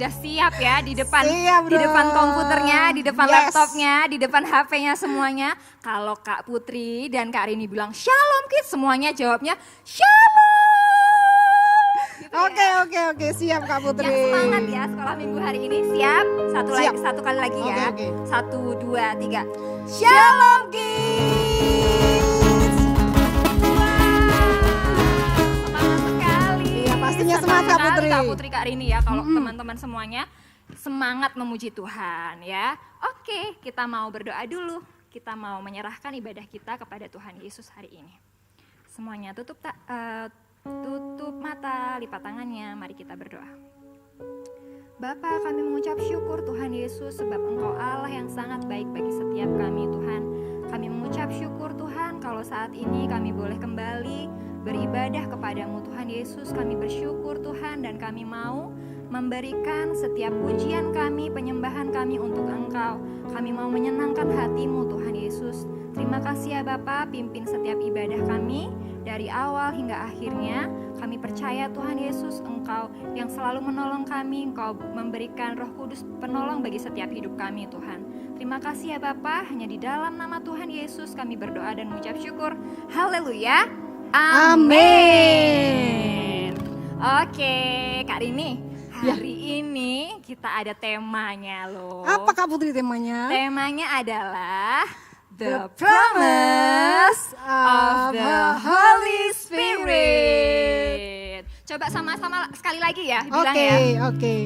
sudah siap ya di depan Siap di depan dong. komputernya, di depan Yes. laptopnya, di depan HP-nya semuanya. Kalau Kak Putri dan Kak Rini bilang Shalom Kids, semuanya jawabnya Shalom. Gitu ya. Oke, siap Kak Putri. Yang semangat ya sekolah minggu hari ini. Siap? Siap. Satu kali lagi ya. Oke. 1, 2, 3. Shalom Kids. Semangat sekali. Iya, pastinya semangat, Kak sekali, Putri. Kak Putri, Kak Rini ya. Kalau teman-teman semuanya semangat memuji Tuhan ya. Oke, kita mau berdoa dulu. Kita mau menyerahkan ibadah kita kepada Tuhan Yesus hari ini. Semuanya tutup mata, lipat tangannya, mari kita berdoa. Bapa, kami mengucap syukur Tuhan Yesus sebab Engkau Allah yang sangat baik bagi setiap kami Tuhan. Kami mengucap syukur Tuhan kalau saat ini kami boleh kembali beribadah kepadamu Tuhan Yesus. Kami bersyukur Tuhan dan kami mau memberikan setiap pujian kami, penyembahan kami untuk Engkau. Kami mau menyenangkan hatimu Tuhan Yesus. Terima kasih ya Bapa, pimpin setiap ibadah kami dari awal hingga akhirnya. Kami percaya Tuhan Yesus Engkau yang selalu menolong kami, Engkau memberikan Roh Kudus penolong bagi setiap hidup kami Tuhan. Terima kasih ya Bapa, hanya di dalam nama Tuhan Yesus kami berdoa dan mengucap syukur. Haleluya. Amin. Oke, Kak Rini, hari ini kita ada temanya loh. Apa Kak Putri temanya? Temanya adalah The Promise of the Holy Spirit. Coba sama-sama sekali lagi ya, bilang ya. Oke.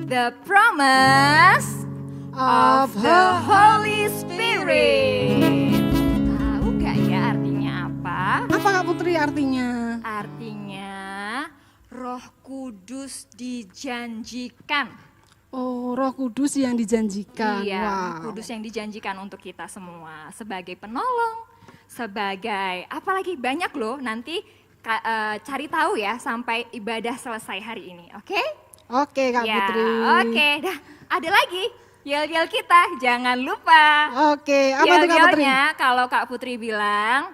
The Promise of the Holy Spirit. Tahu gak ya artinya apa? Apa Kak Putri artinya? Artinya Roh Kudus dijanjikan. Oh, Roh Kudus yang dijanjikan. Iya, Wow. Roh Kudus yang dijanjikan untuk kita semua sebagai penolong, sebagai apalagi banyak loh nanti cari tahu ya sampai ibadah selesai hari ini, oke? Oke Kak Ya, Putri. oke. Dah, ada lagi yel-yel kita, jangan lupa. Oke, apa tuh Kak Putri? Yel-yelnya kalau Kak Putri bilang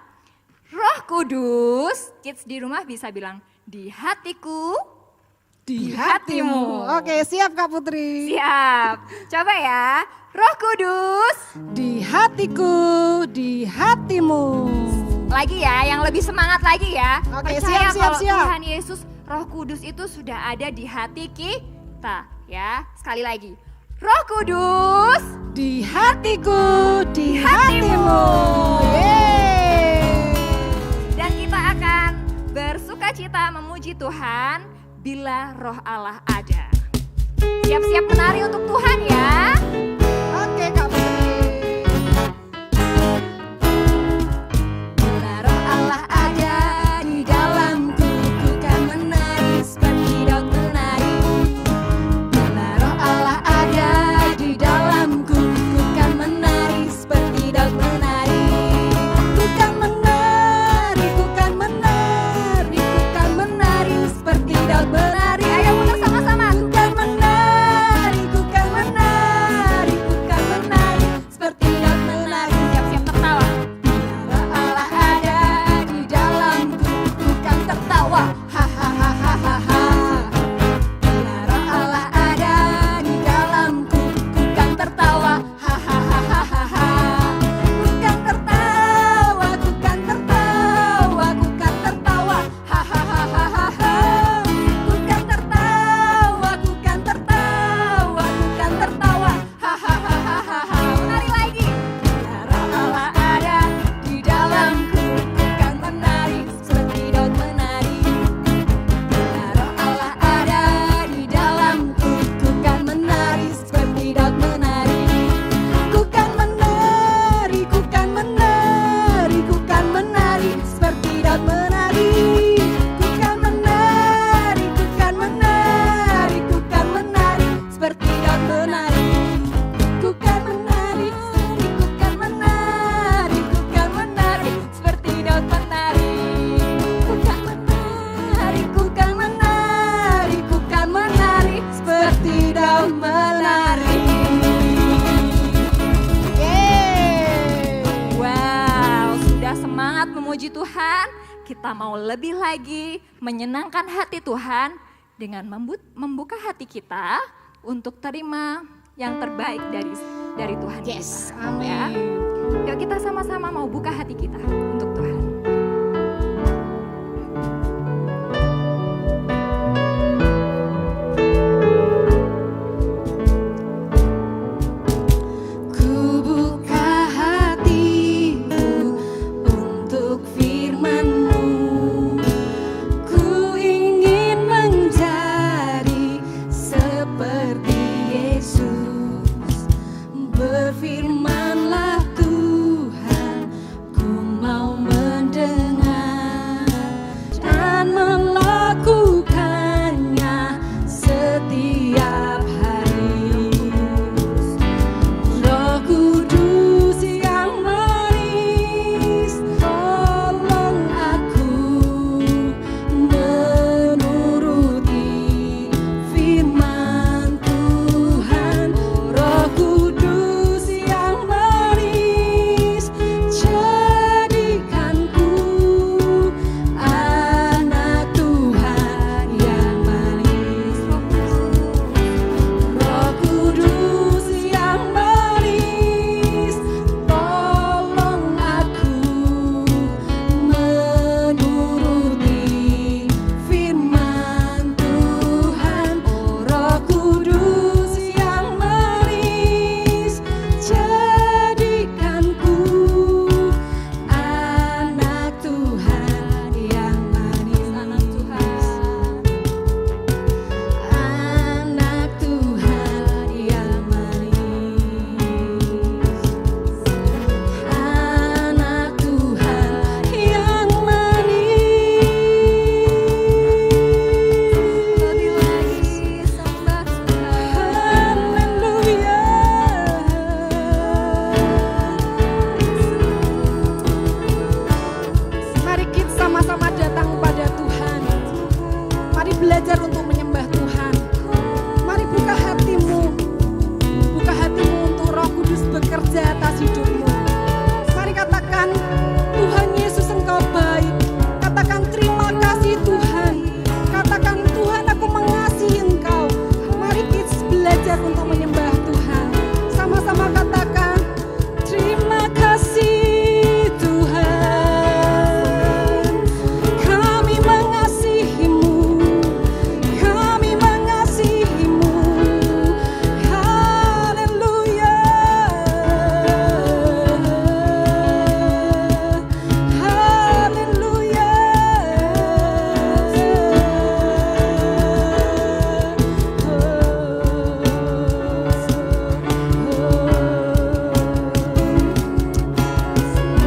Roh Kudus, kids di rumah bisa bilang di hatiku, Di hatimu. Oke, siap Kak Putri. siap. Coba ya, Roh Kudus. Di hatiku, di hatimu. Lagi ya, yang lebih semangat lagi ya. Oke, Percaya siap, kalau siap. Tuhan Yesus, Roh Kudus itu sudah ada di hati kita ya. Sekali lagi, Roh Kudus. Di hatiku, di hatimu. hatimu. Yeay. Dan kita akan bersukacita memuji Tuhan bila Roh Allah ada. Siap-siap menari untuk Tuhan ya. Oke Kak Putri. Bila Roh Allah ada di dalamku, ku kan menari seperti Daud menari. Bila Roh Allah ada di dalamku, ku kan menari seperti Daud menari. Ku kan menari, ku kan menari, ku kan menari seperti Daud menari. Ayo putar sama-sama. Ku kan menari, ku kan menari, ku kan menari seperti Daud menari. Siap-siap tertawa. Bila Roh Allah ada di dalamku, ku kan tertawa. Ha ha ha ha ha ha. Bila Roh Allah ada di dalamku, ku kan tertawa. Ha ha ha ha ha ha. Ku kan tertawa, ku kan tertawa, ku kan tertawa. Ha ha ha ha ha ha. Ku kan tertawa, ku kan tertawa, ku kan tertawa. Ha ha ha ha ha ha. Menari lagi. Bila Roh Allah ada di dalamku, ku kan menari seperti Daud menari. Bila Roh Allah ada di dalamku, ku kan menari seperti Daud menari. Ku kan menari, ku kan menari, ku kan menari seperti Daud menari. Ku kan menari, ku kan menari, ku kan menari seperti Daud menari. Ku kan menari, ku kan menari, ku kan menari seperti Daud menari. Ku kan menari, ku kan menari, ku kan menari seperti Daud menari. Yeay. Wow, sudah semangat memuji Tuhan. Kita mau lebih lagi menyenangkan hati Tuhan dengan membuka hati kita untuk terima yang terbaik dari Tuhan Yes, kita. amin. Ya. Yuk kita sama-sama mau buka hati kita untuk Tuhan. Ku buka hatiku untuk firman-Mu. Ku ingin menjadi seperti Yesus. Berfirman-Lah Tuhan, ku mau mendengar dan melakukannya setiap hari. Roh Kudus yang manis, tolong aku menuruti firman Tuhan. Roh Kudus yang manis, jadikanku anak Tuhan yang manis. Roh Kudus yang manis, tolong aku menuruti firman Tuhan. Roh Kudus yang manis, jadikanku anak Tuhan yang manis. Anak Tuhan yang manis. Anak Tuhan yang manis. Lebih lagi sembah Tuhan. Haleluya. Mari kita sama-sama datang kepada Tuhan. Mari belajar untuk menyembah Tuhan. Mari buka hatimu. Buka hatimu untuk Roh Kudus bekerja atas hidupmu. Mari katakan, Tuhan Yesus Engkau baik. Katakan terima kasih Tuhan. Katakan Tuhan aku mengasihi Engkau. Mari kita belajar untuk menyembah Tuhan. Sama-sama katakan, terima kasih Tuhan. Kami mengasihi-Mu. Kami mengasihi-Mu. Haleluya. Haleluya.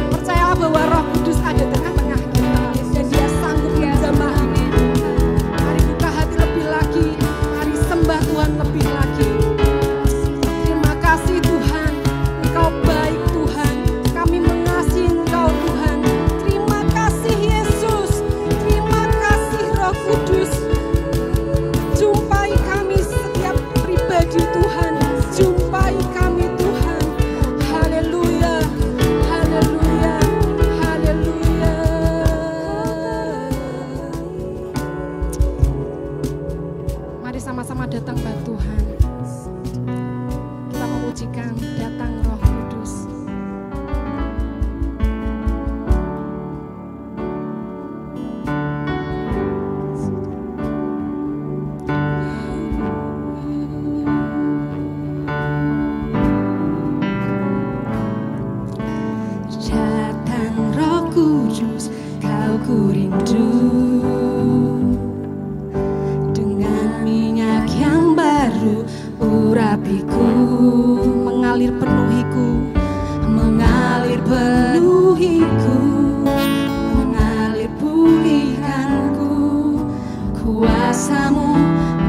Percayalah bahwa Roh Kudus ada tengah-tengah kita dan Dia sanggup menjamah. Mari buka hati lebih lagi. Mari sembah Tuhan lebih lagi. Terima kasih Tuhan, Engkau baik Tuhan. Kami mengasihi Engkau Tuhan. Terima kasih Yesus. Terima kasih Roh Kudus. Jumpai kami setiap pribadi Tuhan. Jumpai kami Tuhan. Haleluya. Haleluya. Haleluya. Mari sama-sama datang kepada Tuhan. Kita memujikan datang Roh Kudus. Datang Roh Kudus, Kau ku rindu. Dengan minyak yang baru urapiku, mengalir penuhiku, mengalir penuhiku, mengalir pulihkanku. Kuasa-Mu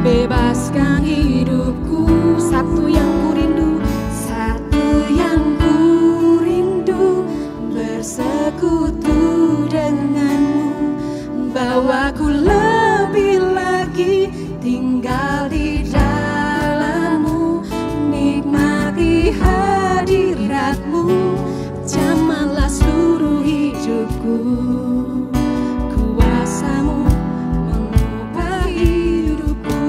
bebaskan hidupku. Satu yang ku rindu, satu yang ku rindu, bersekutu denganmu. Bawaku lebih lagi tinggal di dalam-Mu, nikmati hadirat-Mu, jamahlah seluruh hidupku. Kuasa-Mu mengubah hidupku.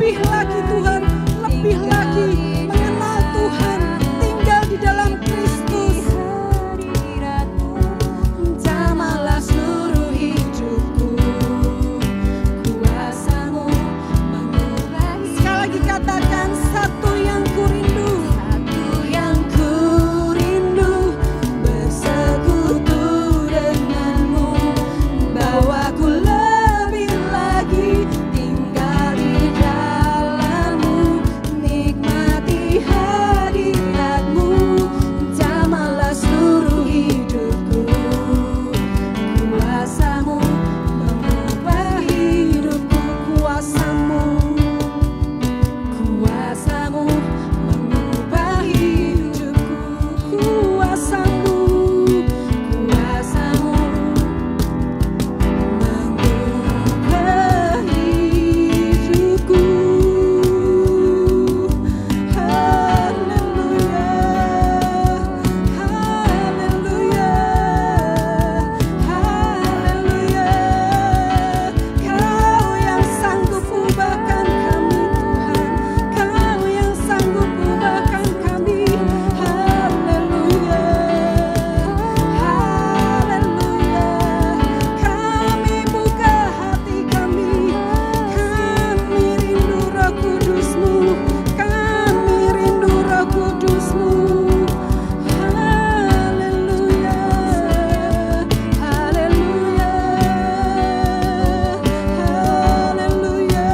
lebih lagi Tuhan, lebih lagi mengenal Tuhan, tinggal di dalam Kristus. Jamalah seluruh hidupku, kuasa-Mu mengubah. Sekali lagi katakan, satu yang kurindu, bersekutu denganmu, bawaku lebih lagi tinggal di dalammu, nikmati hadiratmu, jamalah seluruh hidupku, kuasa-Mu mengubah hidupku, kuasa-Mu mengubah hidupku, kuasa-Mu mengubah hidupku. Haleluya, haleluya, haleluya. Kau yang sanggup ubahkan kami Tuhan, Kau yang sanggup ubahkan kami. Haleluya, haleluya. Kami buka hati kami rindu Roh Kudus-Mu, kami rindu Roh Kudus-Mu. Haleluya, haleluya, haleluya.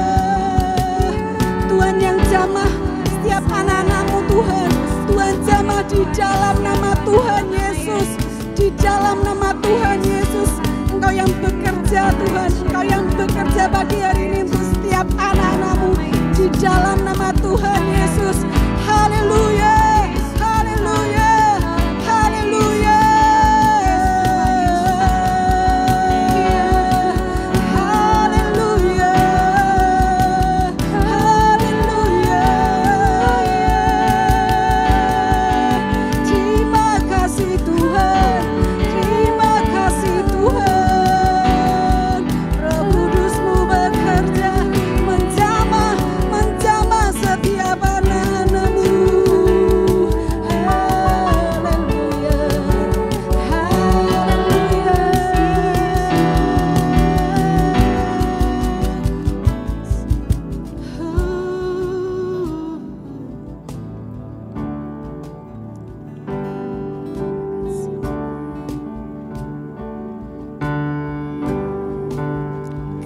Tuhan yang jamah setiap anak-anak-Mu Tuhan, Tuhan jamah di dalam nama Tuhan Yesus, di dalam nama Tuhan Yesus. Engkau yang bekerja Tuhan, Engkau yang bekerja bagi hari ini untuk setiap anak-anak-Mu, di dalam nama Tuhan Yesus. Haleluya, haleluya, haleluya, haleluya, haleluya. Terima kasih Tuhan, terima kasih Tuhan. Roh Kudus-Mu bekerja, menjamah setiap anak-anak-Mu. Haleluya,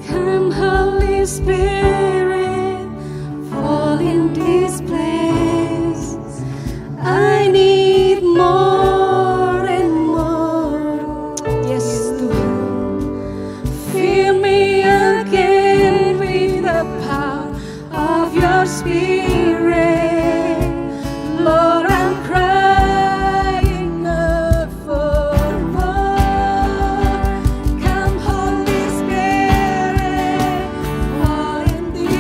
Come Holy Spirit, fall in this place. I need more and more. Yes, Tuhan. Fill me again with the power of your Spirit. Lord, I'm crying out for more. Come Holy Spirit, fall in this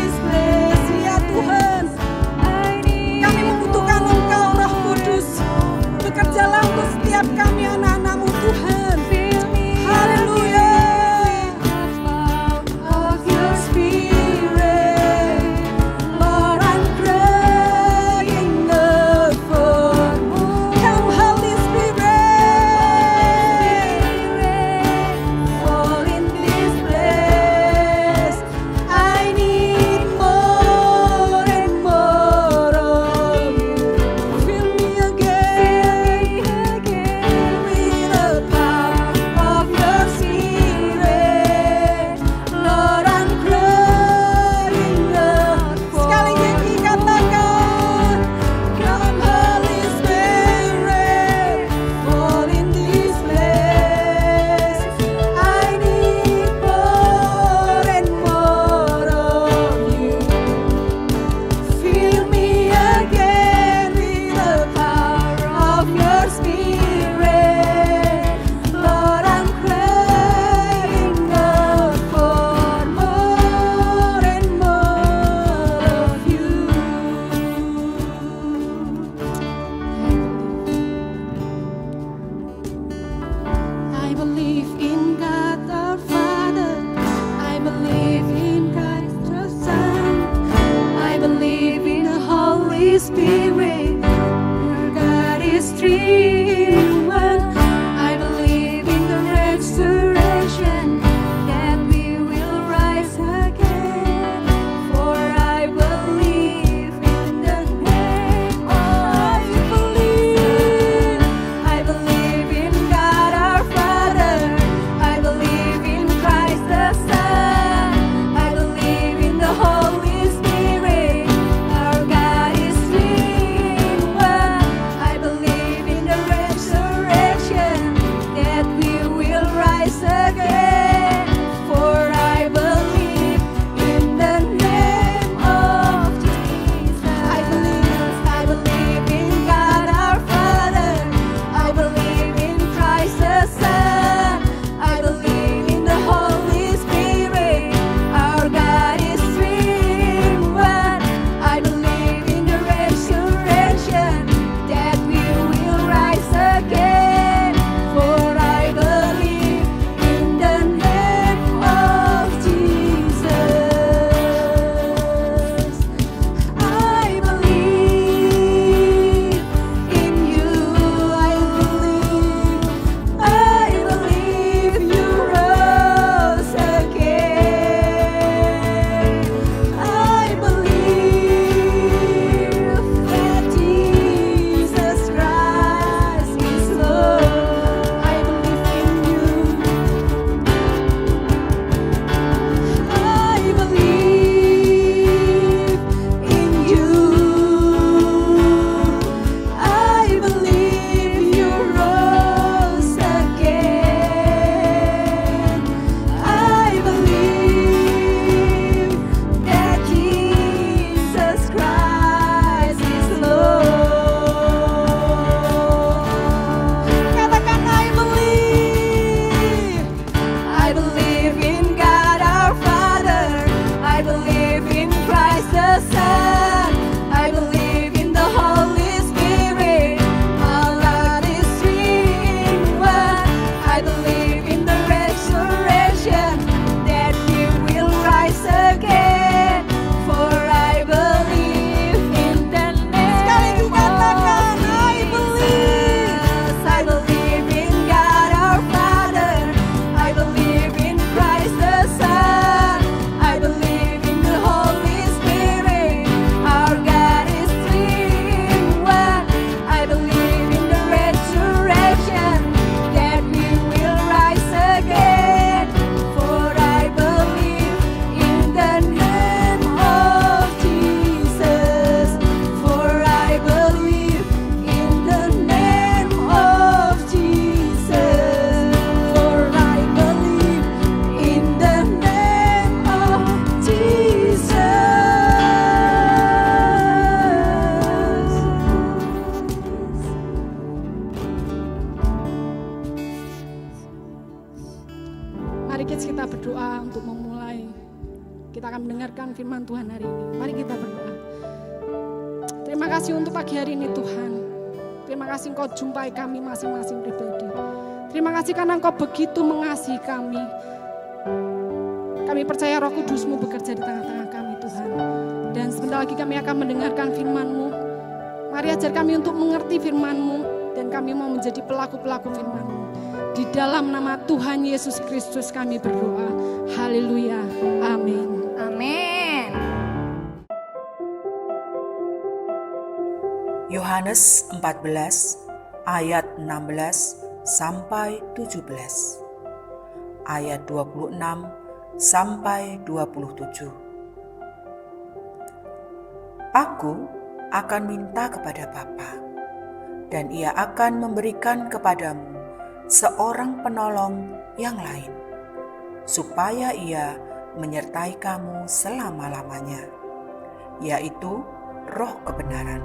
Mari kita berdoa untuk memulai. Kita akan mendengarkan firman Tuhan hari ini. Mari kita berdoa. Terima kasih untuk pagi hari ini Tuhan. Terima kasih Engkau jumpai kami masing-masing pribadi. Terima kasih karena Engkau begitu mengasihi kami. Kami percaya Roh Kudus-Mu bekerja di tengah-tengah kami Tuhan. Dan sebentar lagi kami akan mendengarkan firman-Mu. Mari ajar kami untuk mengerti firman-Mu. Dan kami mau menjadi pelaku-pelaku firman-Mu. Di dalam nama Tuhan Yesus Kristus kami berdoa. Haleluya. Amin. Amin. Yohanes 14 ayat 16 sampai 17. Ayat 26 sampai 27. Aku akan minta kepada Bapa, dan Ia akan memberikan kepadamu seorang penolong yang lain, supaya Ia menyertai kamu selama-lamanya, yaitu Roh kebenaran.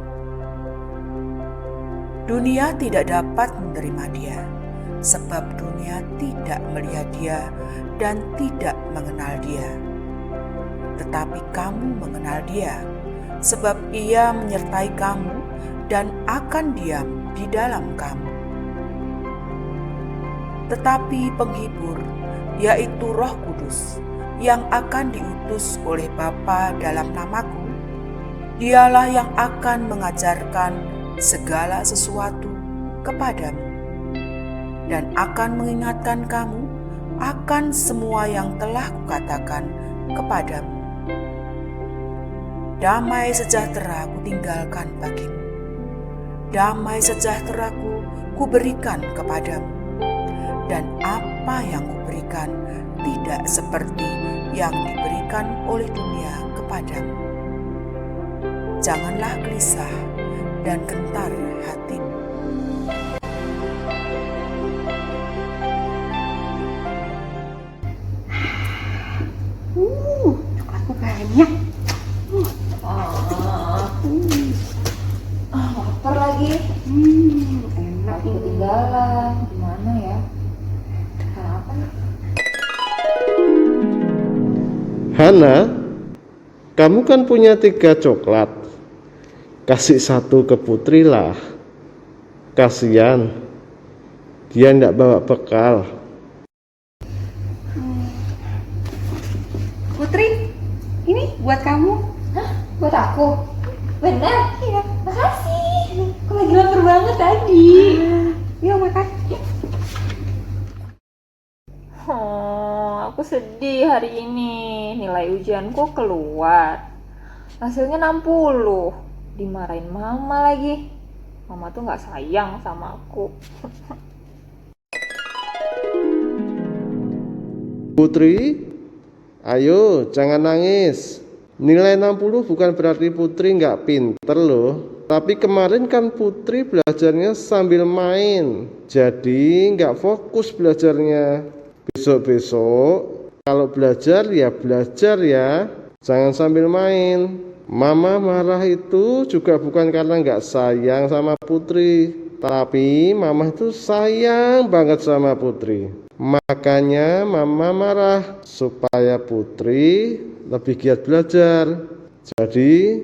Dunia tidak dapat menerima Dia, sebab dunia tidak melihat Dia dan tidak mengenal Dia. Tetapi kamu mengenal Dia, sebab Ia menyertai kamu dan akan diam di dalam kamu. Tetapi penghibur, yaitu Roh Kudus, yang akan diutus oleh Bapa dalam namaku, Dialah yang akan mengajarkan segala sesuatu kepadamu, dan akan mengingatkan kamu akan semua yang telah kukatakan kepadamu. Damai sejahtera kutinggalkan bagimu, damai sejahteraku kuberikan kepadamu. Dan apa yang kuberikan tidak seperti yang diberikan oleh dunia kepadamu. Janganlah gelisah dan gentar hatimu. Coklatku banyak. Lapar lagi. Enak nih ketinggalan. Gimana ya? Apa nih? Hana, kamu kan punya 3 coklat. Kasih 1 ke Putri lah. Kasian, dia tidak bawa bekal. Putri, ini buat kamu. Hah? Buat aku? Benar? Iya. Makasih. Aku lagi lapar banget tadi. Yuk makan. Yuk. Oh, aku sedih hari ini. Nilai ujianku keluar. Hasilnya 60. Dimarahin mama lagi. Mama tuh gak sayang sama aku. Putri, ayo jangan nangis. Nilai 60 bukan berarti Putri nggak pinter loh. Tapi kemarin kan Putri belajarnya sambil main. Jadi nggak fokus belajarnya. Besok-besok kalau belajar ya, jangan sambil main. Mama marah itu juga bukan karena nggak sayang sama Putri, tapi Mama itu sayang banget sama Putri. Makanya Mama marah supaya Putri lebih giat belajar. Jadi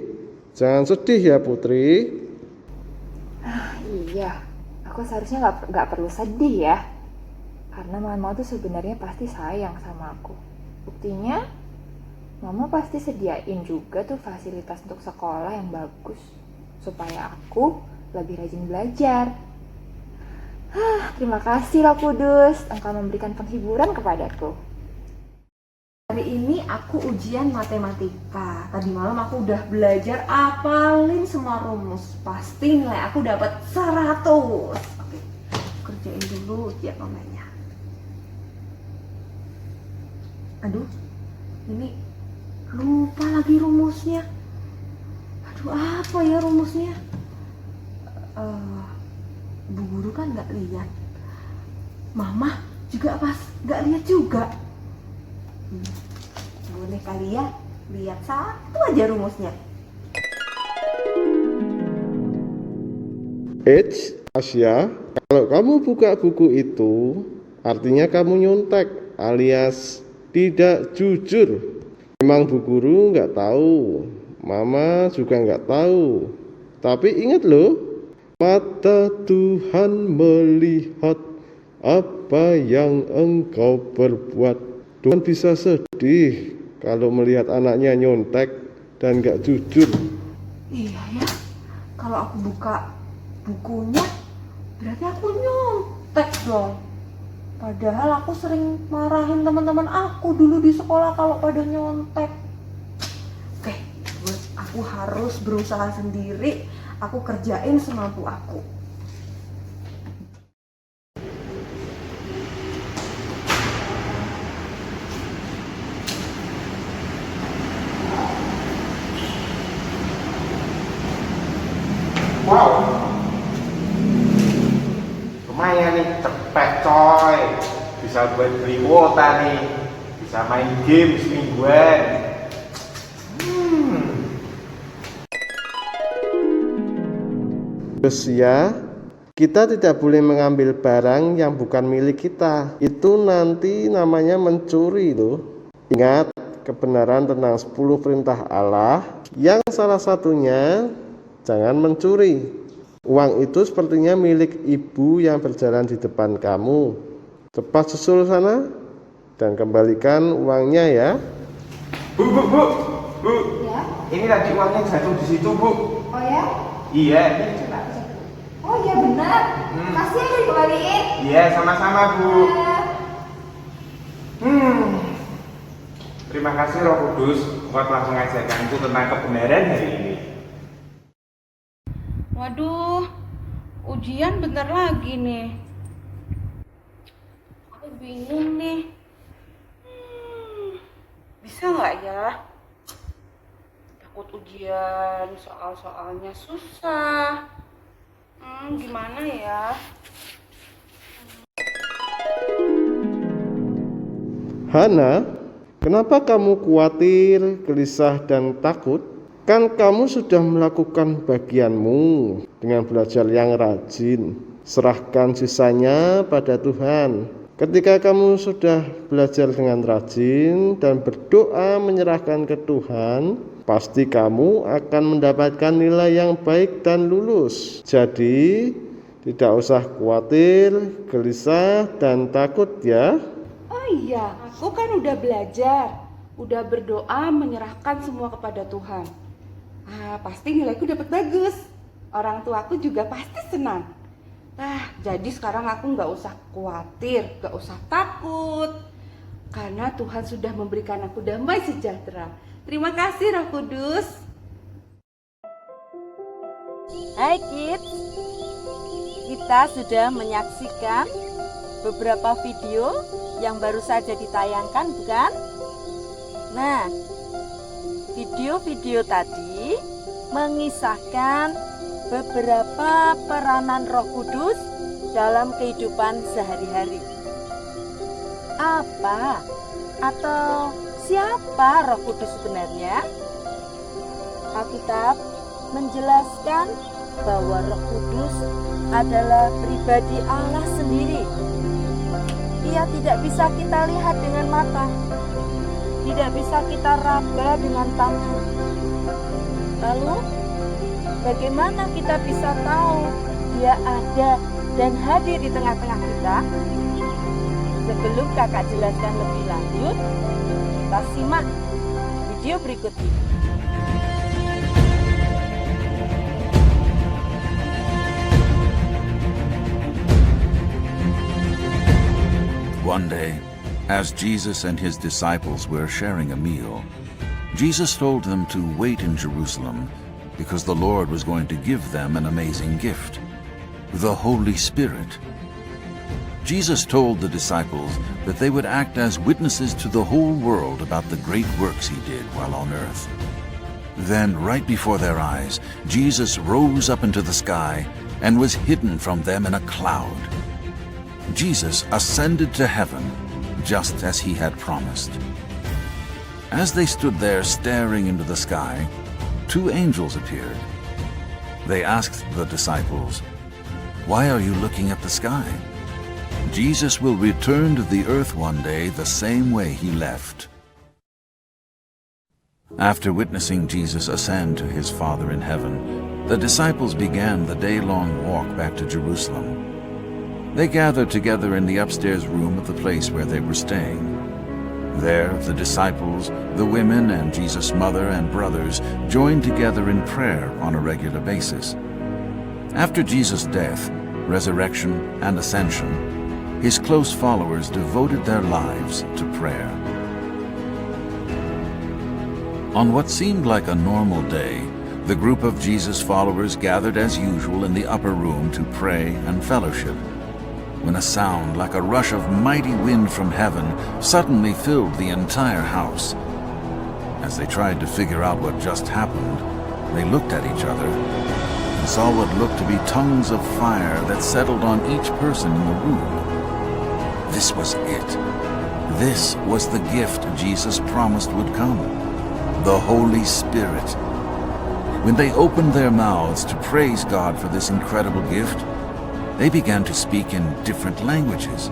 jangan sedih ya Putri. Iya, aku seharusnya gak perlu sedih ya. Karena mama tuh sebenarnya pasti sayang sama aku. Buktinya, mama pasti sediain juga tuh fasilitas untuk sekolah yang bagus. Supaya aku lebih rajin belajar. Terima kasih Roh Kudus, Engkau memberikan penghiburan kepadaku. Hari ini aku ujian matematika. Tadi malam aku udah belajar apalin semua rumus. Pasti nilai aku dapat 100. Oke, kerjain dulu tiap nomornya. Aduh, ini lupa lagi rumusnya. Aduh, apa ya rumusnya? Bu guru kan nggak lihat. Mama juga pas nggak lihat juga. Boleh kali ya lihat satu aja rumusnya. Asya, kalau kamu buka buku itu artinya kamu nyontek. alias tidak jujur. Memang Bu Guru nggak tahu, Mama juga nggak tahu. Tapi ingat loh, mata Tuhan melihat apa yang engkau perbuat. Tuhan bisa sedih kalau melihat anaknya nyontek dan nggak jujur. Iya ya, kalau aku buka bukunya berarti aku nyontek dong. Padahal aku sering marahin teman-teman aku dulu di sekolah kalau pada nyontek. Oke, aku harus berusaha sendiri. Aku kerjain semampu aku. Wow, lumayan nih, cepet coy. Bisa buat beli kuota nih, bisa main game semingguan. Terus ya, kita tidak boleh mengambil barang yang bukan milik kita. Itu nanti namanya mencuri loh. Ingat kebenaran tentang 10 perintah Allah, yang salah satunya jangan mencuri. Uang itu sepertinya milik ibu yang berjalan di depan kamu. Cepat susul sana dan kembalikan uangnya ya. Bu. Ya? Ini tadi uangnya jatuh di situ, Bu. Oh ya? Iya, ini. Coba aku cek dulu. Oh iya benar. Kasih ya dikembaliin. Iya, sama-sama, Bu. Terima kasih Roh Kudus buat langsung ngajarkanku tentang kebenaran hari ini. Waduh, ujian bentar lagi nih. Aku bingung nih. Bisa nggak ya? Takut ujian, soal-soalnya susah. Gimana ya? Hana, kenapa kamu khawatir, gelisah, dan takut? Kan kamu sudah melakukan bagianmu dengan belajar yang rajin. Serahkan sisanya pada Tuhan. Ketika kamu sudah belajar dengan rajin dan berdoa menyerahkan ke Tuhan, pasti kamu akan mendapatkan nilai yang baik dan lulus. Jadi, tidak usah khawatir, gelisah, dan takut ya. Oh iya, aku kan udah belajar, udah berdoa menyerahkan semua kepada Tuhan. Pasti nilaiku dapat bagus. Orang tuaku juga pasti senang. Jadi sekarang aku nggak usah khawatir, nggak usah takut, karena Tuhan sudah memberikan aku damai sejahtera. Terima kasih Roh Kudus. Hai kids, kita sudah menyaksikan beberapa video yang baru saja ditayangkan, bukan? Nah, video-video tadi mengisahkan beberapa peranan Roh Kudus dalam kehidupan sehari-hari. Apa atau siapa Roh Kudus sebenarnya? Alkitab menjelaskan bahwa Roh Kudus adalah pribadi Allah sendiri. Ia tidak bisa kita lihat dengan mata, tidak bisa kita raba dengan tangan. Lalu, bagaimana kita bisa tahu Dia ada dan hadir di tengah-tengah kita? Sebelum kakak jelaskan lebih lanjut, kita simak video berikut ini. One day, as Jesus and his disciples were sharing a meal, Jesus told them to wait in Jerusalem because the Lord was going to give them an amazing gift, the Holy Spirit. Jesus told the disciples that they would act as witnesses to the whole world about the great works he did while on earth. Then, right before their eyes, Jesus rose up into the sky and was hidden from them in a cloud. Jesus ascended to heaven, just as he had promised. As they stood there staring into the sky, two angels appeared. They asked the disciples, "Why are you looking at the sky? Jesus will return to the earth one day the same way he left. After witnessing Jesus ascend to his Father in heaven, the disciples began the day-long walk back to Jerusalem. They gathered together in the upstairs room of the place where they were staying. There, the disciples, the women, and Jesus' mother and brothers joined together in prayer on a regular basis. After Jesus' death, resurrection, and ascension, his close followers devoted their lives to prayer. On what seemed like a normal day, the group of Jesus followers gathered as usual in the upper room to pray and fellowship, when a sound like a rush of mighty wind from heaven suddenly filled the entire house. As they tried to figure out what just happened, they looked at each other and saw what looked to be tongues of fire that settled on each person in the room. This was it. This was the gift Jesus promised would come, the Holy Spirit. When they opened their mouths to praise God for this incredible gift, they began to speak in different languages,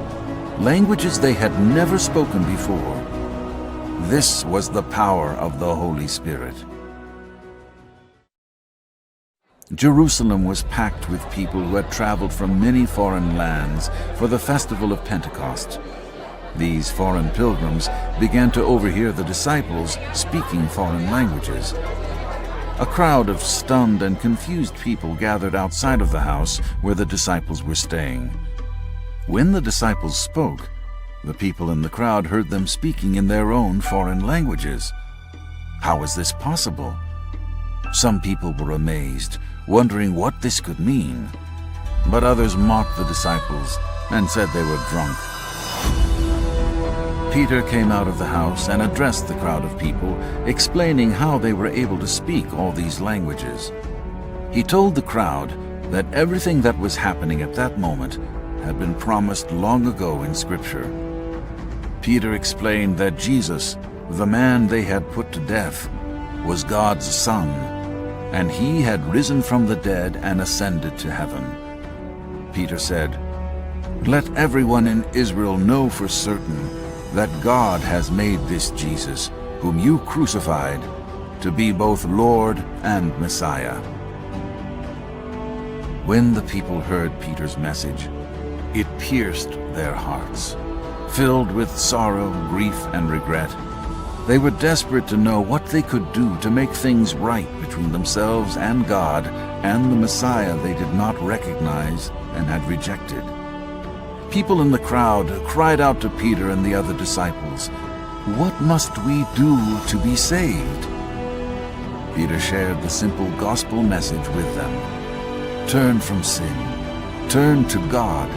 languages they had never spoken before. This was the power of the Holy Spirit. Jerusalem was packed with people who had traveled from many foreign lands for the festival of Pentecost. These foreign pilgrims began to overhear the disciples speaking foreign languages. A crowd of stunned and confused people gathered outside of the house where the disciples were staying. When the disciples spoke, the people in the crowd heard them speaking in their own foreign languages. How was this possible? Some people were amazed, wondering what this could mean. But others mocked the disciples and said they were drunk. Peter came out of the house and addressed the crowd of people, explaining how they were able to speak all these languages. He told the crowd that everything that was happening at that moment had been promised long ago in Scripture. Peter explained that Jesus, the man they had put to death, was God's Son, and he had risen from the dead and ascended to heaven. Peter said, "Let everyone in Israel know for certain that God has made this Jesus, whom you crucified, to be both Lord and Messiah." When the people heard Peter's message, it pierced their hearts. Filled with sorrow, grief, and regret, they were desperate to know what they could do to make things right between themselves and God and the Messiah they did not recognize and had rejected. People in the crowd cried out to Peter and the other disciples, "What must we do to be saved?" Peter shared the simple gospel message with them. Turn from sin, turn to God,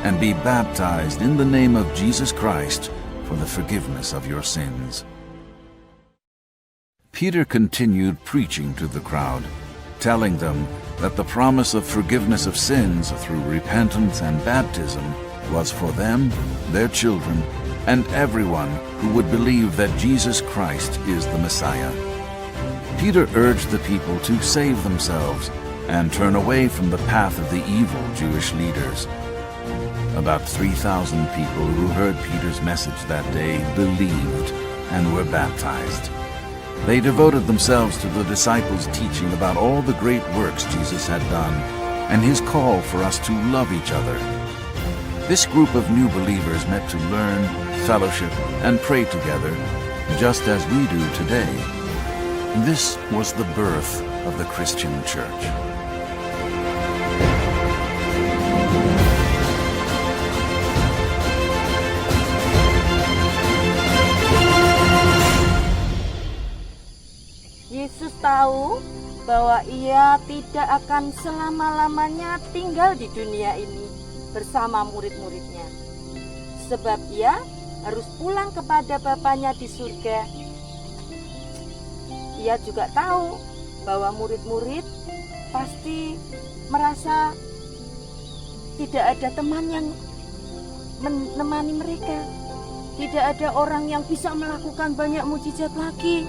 and be baptized in the name of Jesus Christ for the forgiveness of your sins. Peter continued preaching to the crowd, telling them that the promise of forgiveness of sins through repentance and baptism was for them, their children, and everyone who would believe that Jesus Christ is the Messiah. Peter urged the people to save themselves and turn away from the path of the evil Jewish leaders. About 3,000 people who heard Peter's message that day believed and were baptized. They devoted themselves to the disciples' teaching about all the great works Jesus had done and his call for us to love each other. This group of new believers met to learn, fellowship, and pray together, just as we do today. This was the birth of the Christian Church. Yesus tahu bahwa ia tidak akan selama-lamanya tinggal di dunia ini bersama murid-muridnya. Sebab ia harus pulang kepada Bapanya di surga. Ia juga tahu bahwa murid-murid pasti merasa tidak ada teman yang menemani mereka. Tidak ada orang yang bisa melakukan banyak mukjizat lagi.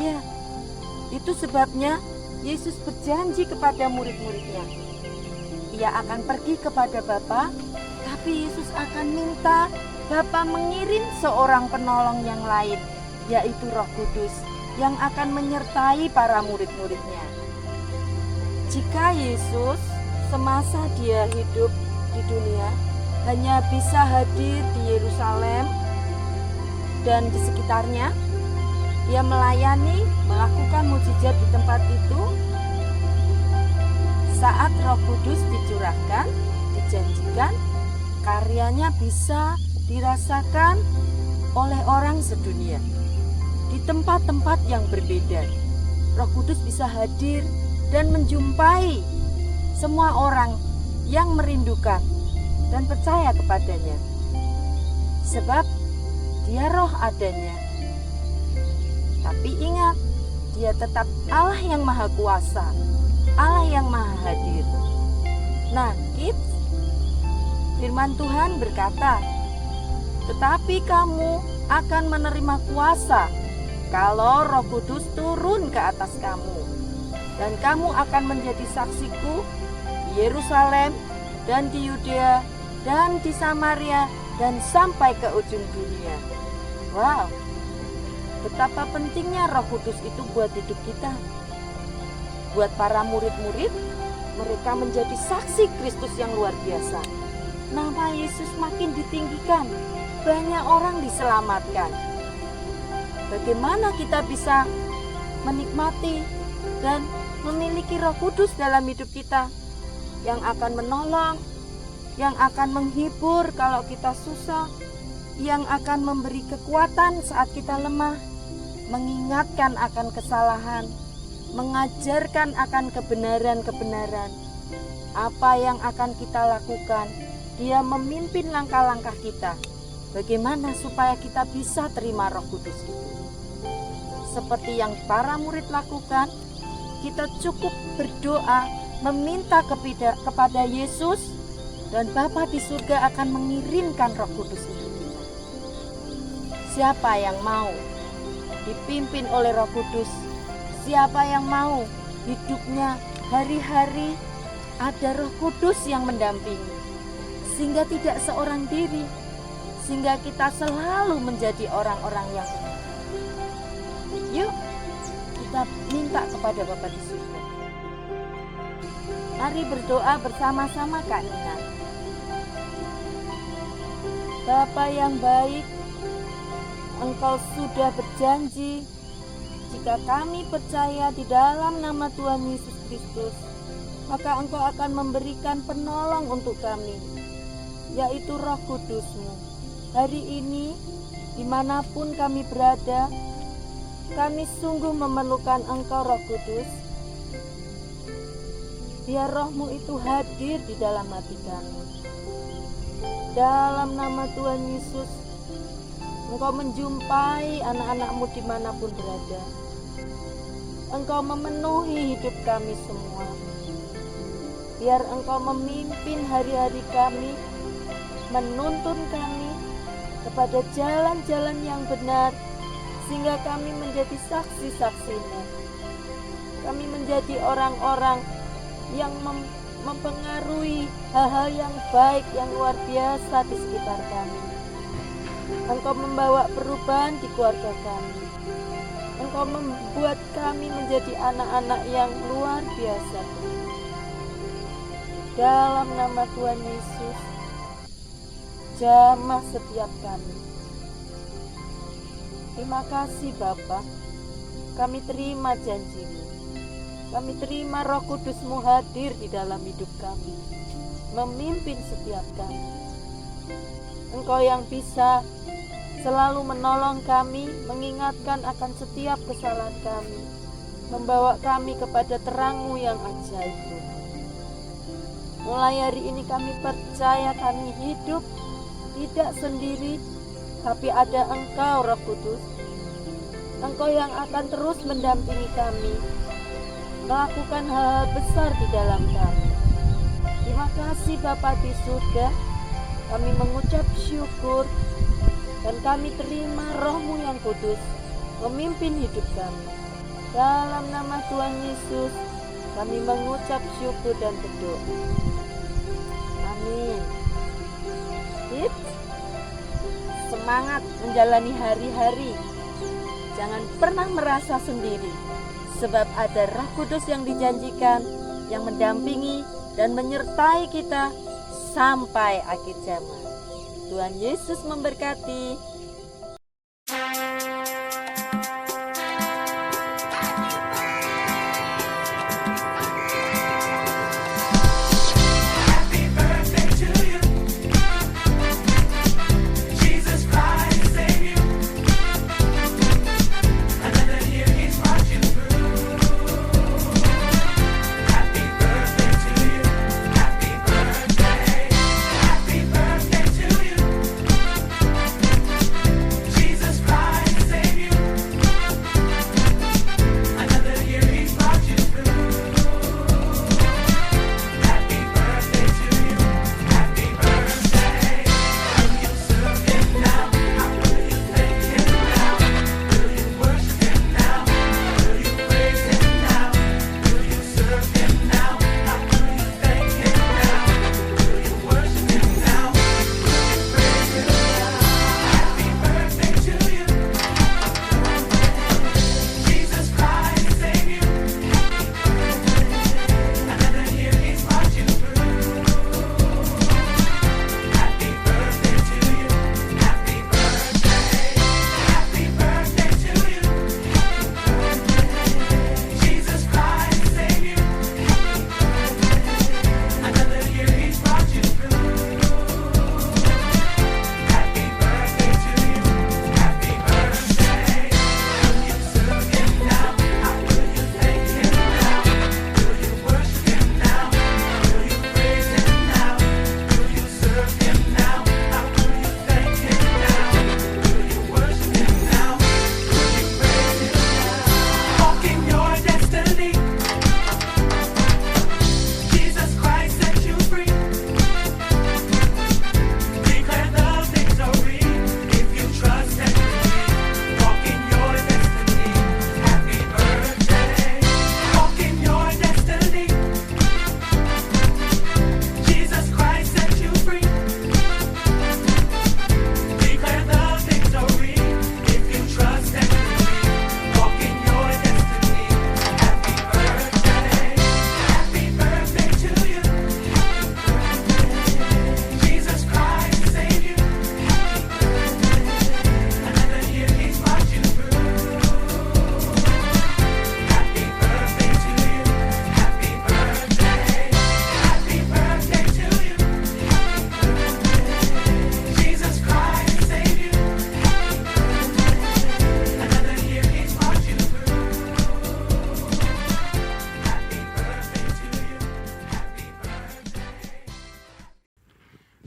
Ya, itu sebabnya Yesus berjanji kepada murid-muridnya. Ia akan pergi kepada Bapa, Tetapi Yesus akan minta Bapa mengirim seorang penolong yang lain, yaitu Roh Kudus, yang akan menyertai para murid-muridnya. Jika Yesus semasa dia hidup di dunia hanya bisa hadir di Yerusalem dan di sekitarnya, dia melayani, melakukan mukjizat di tempat itu, saat Roh Kudus dicurahkan, dijanjikan, karyanya bisa dirasakan oleh orang sedunia. Di tempat-tempat yang berbeda, Roh Kudus bisa hadir dan menjumpai semua orang yang merindukan dan percaya kepadanya. Sebab dia roh adanya. Tapi ingat, dia tetap Allah yang maha kuasa, Allah yang maha hadir. Nah, kids, firman Tuhan berkata, tetapi kamu akan menerima kuasa kalau Roh Kudus turun ke atas kamu, dan kamu akan menjadi saksiku di Yerusalem dan di Yudea dan di Samaria dan sampai ke ujung dunia. Wow, betapa pentingnya Roh Kudus itu buat hidup kita. Buat para murid-murid, mereka menjadi saksi Kristus yang luar biasa. Nama Yesus makin ditinggikan, banyak orang diselamatkan. Bagaimana kita bisa menikmati dan memiliki Roh Kudus dalam hidup kita yang akan menolong, yang akan menghibur kalau kita susah, yang akan memberi kekuatan saat kita lemah, mengingatkan akan kesalahan, mengajarkan akan kebenaran-kebenaran. Apa yang akan kita lakukan? Dia memimpin langkah-langkah kita. Bagaimana supaya kita bisa terima Roh Kudus itu? Seperti yang para murid lakukan, kita cukup berdoa, meminta kepada Yesus, dan Bapa di surga akan mengirimkan Roh Kudus itu kita. Siapa yang mau dipimpin oleh Roh Kudus? Siapa yang mau hidupnya hari-hari ada Roh Kudus yang mendampingi, sehingga tidak seorang diri, sehingga kita selalu menjadi orang-orang yang benar. Yuk, kita minta kepada Bapa di surga. Mari berdoa bersama-sama Kak Nina. Bapa yang baik, Engkau sudah berjanji, jika kami percaya di dalam nama Tuhan Yesus Kristus, maka Engkau akan memberikan penolong untuk kami, yaitu Roh Kudus-Mu. Hari ini, dimanapun kami berada, kami sungguh memerlukan Engkau, Roh Kudus. Biar Roh-Mu itu hadir di dalam hati kami. Dalam nama Tuhan Yesus, Engkau menjumpai anak-anak-Mu dimanapun berada. Engkau memenuhi hidup kami semua. Biar Engkau memimpin hari-hari kami, menuntun kami kepada jalan-jalan yang benar, sehingga kami menjadi saksi-saksi-Mu. Kami menjadi orang-orang yang mempengaruhi hal-hal yang baik, yang luar biasa di sekitar kami. Engkau membawa perubahan di keluarga kami. Engkau membuat kami menjadi anak-anak yang luar biasa. Dalam nama Tuhan Yesus, jamah setiap kami. Terima kasih Bapa, kami terima janji-Mu. Kami terima Roh Kudus-Mu hadir di dalam hidup kami, memimpin setiap kami. Engkau yang bisa selalu menolong kami, mengingatkan akan setiap kesalahan kami, membawa kami kepada terang-Mu yang ajaib. Mulai hari ini kami percaya kami hidup tidak sendiri, tapi ada Engkau, Roh Kudus. Engkau yang akan terus mendampingi kami, melakukan hal-hal besar di dalam kami. Terima kasih Bapa di surga. Kami mengucap syukur dan kami terima Roh-Mu yang kudus memimpin hidup kami. Dalam nama Tuhan Yesus, kami mengucap syukur dan berdoa. Amin. kids. Semangat menjalani hari-hari. Jangan pernah merasa sendiri, sebab ada Roh Kudus yang dijanjikan, yang mendampingi dan menyertai kita sampai akhir zaman. Tuhan Yesus memberkati.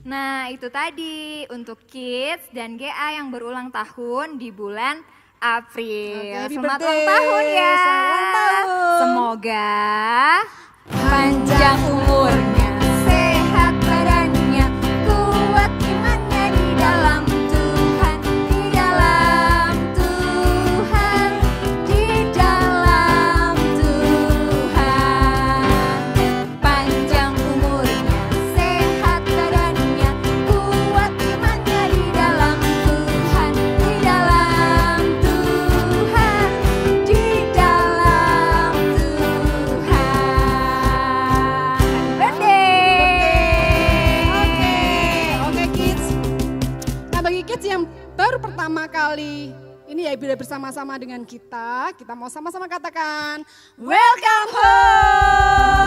Nah, itu tadi untuk kids dan GA yang berulang tahun di bulan April. Oke, Selamat birthday. ulang tahun ya. Selamat ulang tahun. Semoga panjang umurnya, sehat badannya, kuat imannya di dalam Tuhan, di dalam Tuhan, di dalam Tuhan. Panjang umurnya, sehat badannya, kuat imannya di dalam Tuhan, di dalam Tuhan, di dalam Tuhan. Birthday. Oke kids. Nah bagi kids yang baru pertama kali ini ya ibadah bersama-sama dengan kita mau sama-sama katakan welcome home.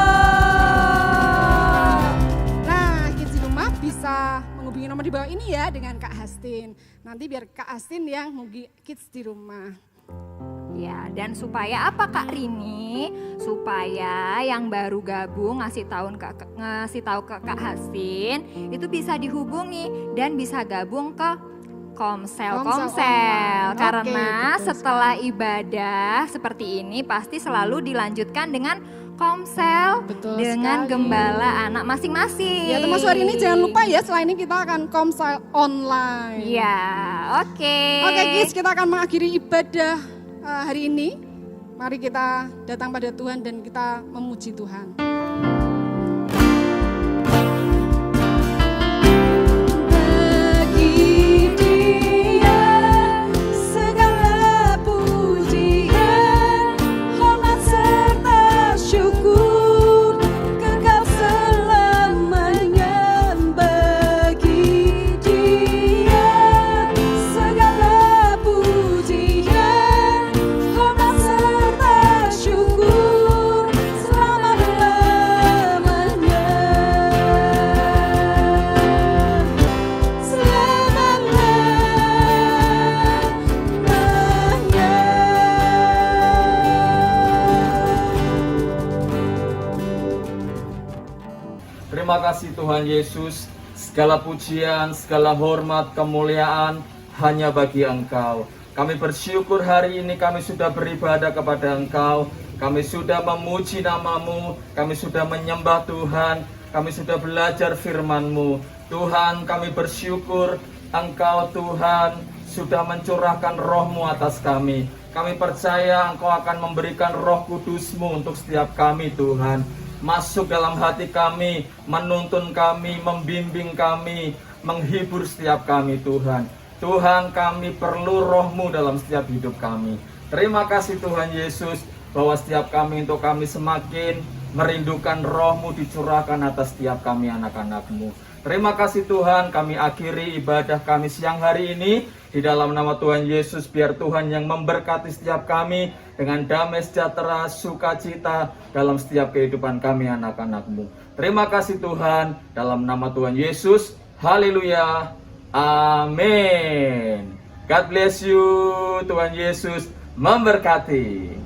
Nah kids di rumah bisa menghubungi nomor di bawah ini ya dengan Kak Hastin. Nanti biar Kak Hastin yang menghubungi kids di rumah. Ya, dan supaya apa Kak Rini? Supaya yang baru gabung ngasih tahu ke Kak Hastin itu bisa dihubungi dan bisa gabung ke Komsel online. karena Oke, betul setelah ibadah seperti ini pasti selalu dilanjutkan dengan Komsel Betul dengan sekali. gembala anak masing-masing. Ya termasuk hari ini jangan lupa ya setelah ini kita akan Komsel online. Ya, oke. Oke guys, kita akan mengakhiri ibadah hari ini. Mari kita datang pada Tuhan dan kita memuji Tuhan. Terima kasih Tuhan Yesus. Segala pujian, segala hormat, kemuliaan hanya bagi Engkau. Kami bersyukur hari ini kami sudah beribadah kepada Engkau. Kami sudah memuji nama-Mu. Kami sudah menyembah Tuhan. Kami sudah belajar firman-Mu. Tuhan, kami bersyukur Engkau Tuhan sudah mencurahkan roh-Mu atas kami. Kami percaya Engkau akan memberikan roh kudus-Mu untuk setiap kami Tuhan. Masuk dalam hati kami, menuntun kami, membimbing kami, menghibur setiap kami Tuhan. Tuhan, kami perlu roh-Mu dalam setiap hidup kami. Terima kasih Tuhan Yesus, bahwa setiap kami untuk kami semakin merindukan roh-Mu dicurahkan atas setiap kami anak-anak-Mu. Terima kasih Tuhan, kami akhiri ibadah kami siang hari ini. Di dalam nama Tuhan Yesus, biar Tuhan yang memberkati setiap kami dengan damai sejahtera, sukacita dalam setiap kehidupan kami anak-anak-Mu. Terima kasih Tuhan, dalam nama Tuhan Yesus. Haleluya. Amin. God bless you. Tuhan Yesus memberkati.